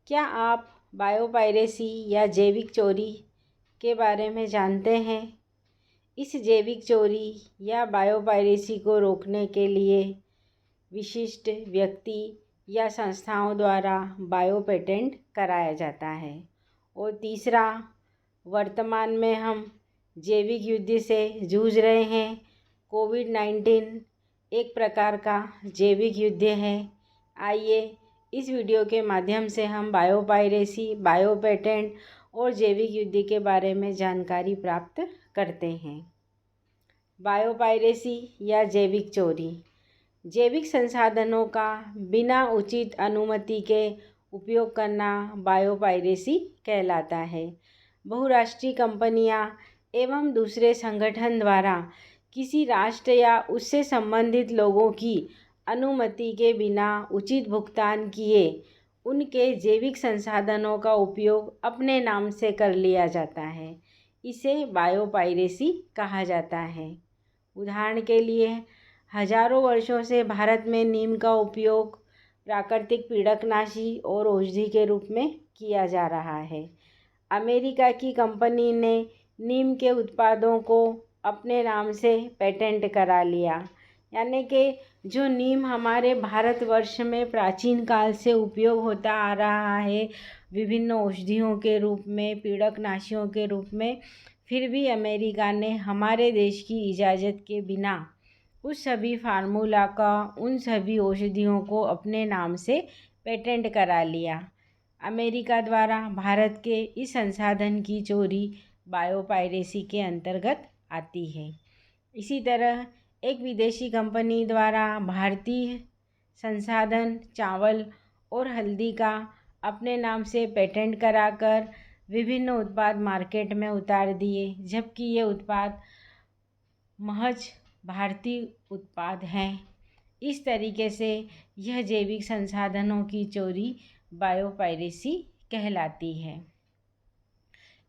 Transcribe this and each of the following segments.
क्या आप बायोपायरेसी या जैविक चोरी के बारे में जानते हैं? इस जैविक चोरी या बायोपायरेसी को रोकने के लिए विशिष्ट व्यक्ति या संस्थाओं द्वारा बायो पेटेंट कराया जाता है। और तीसरा, वर्तमान में हम जैविक युद्ध से जूझ रहे हैं। कोविड-19 एक प्रकार का जैविक युद्ध है। आइए इस वीडियो के माध्यम से हम बायोपायरेसी, बायो पेटेंट और जैविक युद्ध के बारे में जानकारी प्राप्त करते हैं। बायोपायरेसी या जैविक चोरी जैविक संसाधनों का बिना उचित अनुमति के उपयोग करना बायोपायरेसी कहलाता है। बहुराष्ट्रीय कंपनियां एवं दूसरे संगठन द्वारा किसी राष्ट्र या उससे संबंधित लोगों की अनुमति के बिना उचित भुगतान किए उनके जैविक संसाधनों का उपयोग अपने नाम से कर लिया जाता है। इसे बायोपायरेसी कहा जाता है। उदाहरण के लिए हजारों वर्षों से भारत में नीम का उपयोग प्राकृतिक पीड़कनाशी और औषधि के रूप में किया जा रहा है। अमेरिका की कंपनी ने नीम के उत्पादों को अपने नाम से पेटेंट करा लिया। यानी कि जो नीम हमारे भारतवर्ष में प्राचीन काल से उपयोग होता आ रहा है विभिन्न औषधियों के रूप में, पीड़कनाशियों के रूप में, फिर भी अमेरिका ने हमारे देश की इजाज़त के बिना उस सभी फार्मूला का, उन सभी औषधियों को अपने नाम से पेटेंट करा लिया। अमेरिका द्वारा भारत के इस संसाधन की चोरी बायोपायरेसी के अंतर्गत आती है। इसी तरह एक विदेशी कंपनी द्वारा भारतीय संसाधन चावल और हल्दी का अपने नाम से पेटेंट कराकर विभिन्न उत्पाद मार्केट में उतार दिए, जबकि ये उत्पाद महज भारतीय उत्पाद हैं। इस तरीके से यह जैविक संसाधनों की चोरी बायोपायरेसी कहलाती है।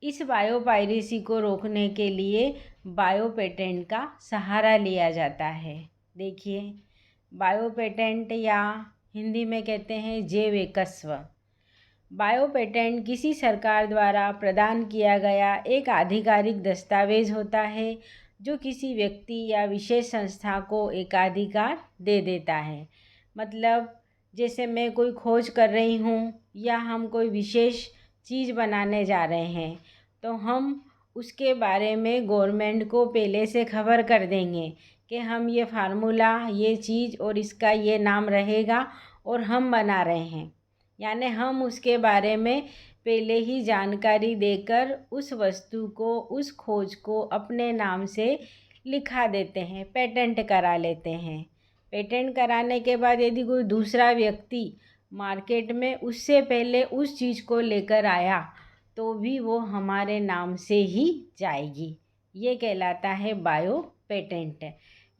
इस बायोपायरेसी को रोकने के लिए बायो पेटेंट का सहारा लिया जाता है। देखिए, बायो पेटेंट या हिंदी में कहते हैं जैव एकस्व। बायो पेटेंट किसी सरकार द्वारा प्रदान किया गया एक आधिकारिक दस्तावेज होता है जो किसी व्यक्ति या विशेष संस्था को एकाधिकार दे देता है। मतलब जैसे मैं कोई खोज कर रही हूँ या हम कोई विशेष चीज़ बनाने जा रहे हैं तो हम उसके बारे में गवर्नमेंट को पहले से खबर कर देंगे कि हम ये फार्मूला, ये चीज़ और इसका ये नाम रहेगा और हम बना रहे हैं। यानी हम उसके बारे में पहले ही जानकारी देकर उस वस्तु को, उस खोज को अपने नाम से लिखा देते हैं, पेटेंट करा लेते हैं। पेटेंट कराने के बाद यदि कोई दूसरा व्यक्ति मार्केट में उससे पहले उस चीज़ को लेकर आया तो भी वो हमारे नाम से ही जाएगी। ये कहलाता है बायो पेटेंट।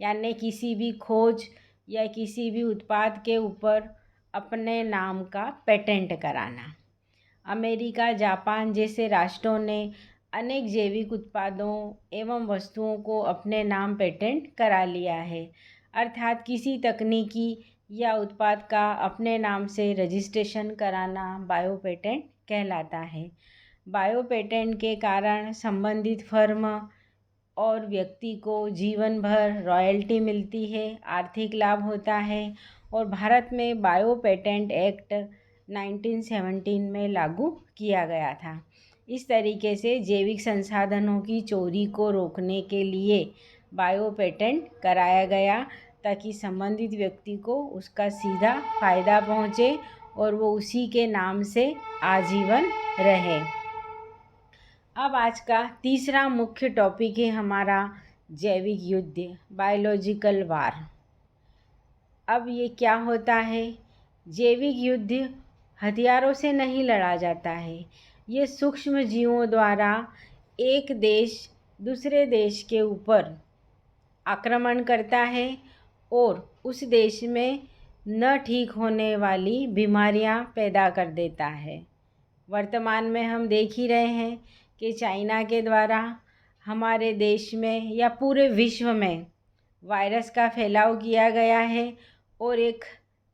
यानी किसी भी खोज या किसी भी उत्पाद के ऊपर अपने नाम का पेटेंट कराना। अमेरिका, जापान जैसे राष्ट्रों ने अनेक जैविक उत्पादों एवं वस्तुओं को अपने नाम पेटेंट करा लिया है। अर्थात किसी तकनीकी या उत्पाद का अपने नाम से रजिस्ट्रेशन कराना बायो पेटेंट कहलाता है। बायो पेटेंट के कारण संबंधित फर्म और व्यक्ति को जीवन भर रॉयल्टी मिलती है, आर्थिक लाभ होता है। और भारत में बायो पेटेंट एक्ट 1917 में लागू किया गया था। इस तरीके से जैविक संसाधनों की चोरी को रोकने के लिए बायो पेटेंट कराया गया ताकि संबंधित व्यक्ति को उसका सीधा फ़ायदा पहुँचे और वो उसी के नाम से आजीवन रहे। अब आज का तीसरा मुख्य टॉपिक है हमारा जैविक युद्ध, बायोलॉजिकल वार। अब ये क्या होता है? जैविक युद्ध हथियारों से नहीं लड़ा जाता है। ये सूक्ष्म जीवों द्वारा एक देश दूसरे देश के ऊपर आक्रमण करता है और उस देश में न ठीक होने वाली बीमारियां पैदा कर देता है। वर्तमान में हम देख ही रहे हैं कि चाइना के द्वारा हमारे देश में या पूरे विश्व में वायरस का फैलाव किया गया है और एक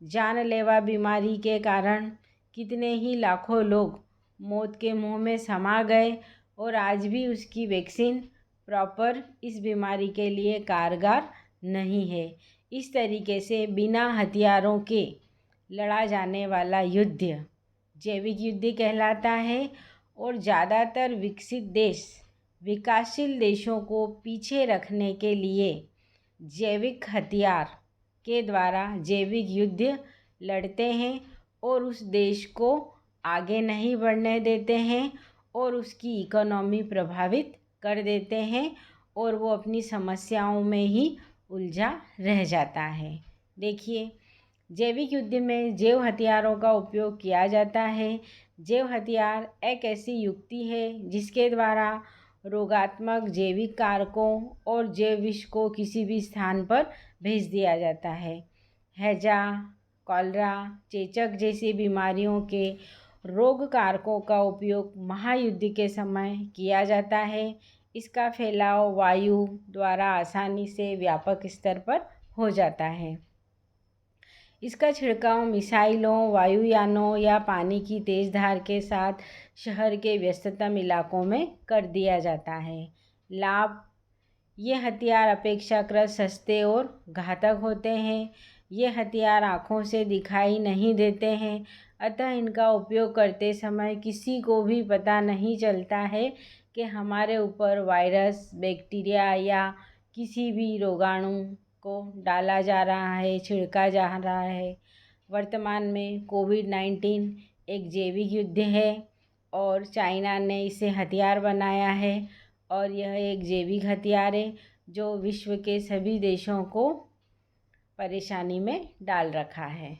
जानलेवा बीमारी के कारण कितने ही लाखों लोग मौत के मुंह में समा गए और आज भी उसकी वैक्सीन प्रॉपर इस बीमारी के लिए कारगर नहीं है। इस तरीके से बिना हथियारों के लड़ा जाने वाला युद्ध जैविक युद्ध कहलाता है और ज़्यादातर विकसित देश विकासशील देशों को पीछे रखने के लिए जैविक हथियार के द्वारा जैविक युद्ध लड़ते हैं और उस देश को आगे नहीं बढ़ने देते हैं और उसकी इकोनॉमी प्रभावित कर देते हैं और वो अपनी समस्याओं में ही उलझा रह जाता है। देखिए, जैविक युद्ध में जैव हथियारों का उपयोग किया जाता है। जैव हथियार एक ऐसी युक्ति है जिसके द्वारा रोगात्मक जैविक कारकों और जैव विष को किसी भी स्थान पर भेज दिया जाता है। हैजा, कॉलरा, चेचक जैसी बीमारियों के रोग कारकों का उपयोग महायुद्ध के समय किया जाता है। इसका फैलाव वायु द्वारा आसानी से व्यापक स्तर पर हो जाता है। इसका छिड़काव मिसाइलों, वायुयानों या पानी की तेज धार के साथ शहर के व्यस्ततम इलाकों में कर दिया जाता है। लाभ: ये हथियार अपेक्षाकृत सस्ते और घातक होते हैं। ये हथियार आँखों से दिखाई नहीं देते हैं, अतः इनका उपयोग करते समय किसी को भी पता नहीं चलता है कि हमारे ऊपर वायरस, बैक्टीरिया या किसी भी रोगाणु को डाला जा रहा है, छिड़का जा रहा है। वर्तमान में कोविड-19 एक जैविक युद्ध है और चाइना ने इसे हथियार बनाया है और यह एक जैविक हथियार है जो विश्व के सभी देशों को परेशानी में डाल रखा है।